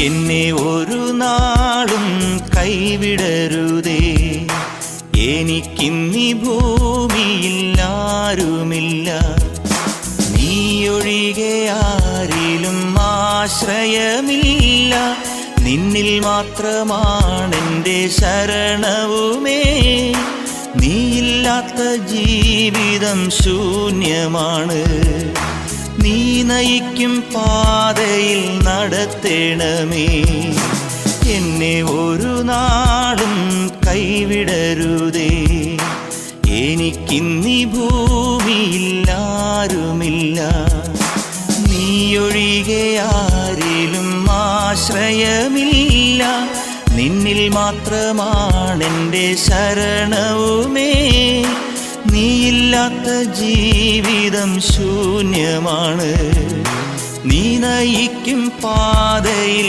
എന്നെ ഒരു നാളും കൈവിടരുതേ. എനിക്കിന്നീ ഭൂമിയിൽ ആരുമില്ല, നീയൊഴികെ ആരിലും ആശ്രയമില്ല. നിന്നിൽ മാത്രമാണെൻ്റെ ശരണവുമേ. നീയില്ലാത്ത ജീവിതം ശൂന്യമാണ്. നീ നയിക്കും പാതയിൽ നടത്തണമേ. എന്നെ ഒരു നാളും കൈവിടരുതേ. എനിക്കിന്നീ ഭൂമിയിൽ ആരുമില്ല, നീയൊഴികെ ആരിലും ആശ്രയമില്ല. നിന്നിൽ മാത്രമാണെൻ്റെ ശരണവുമേ. നീയില്ലാത്ത ജീവിതം ശൂന്യമാണ്. നീ നയിക്കും പാതയിൽ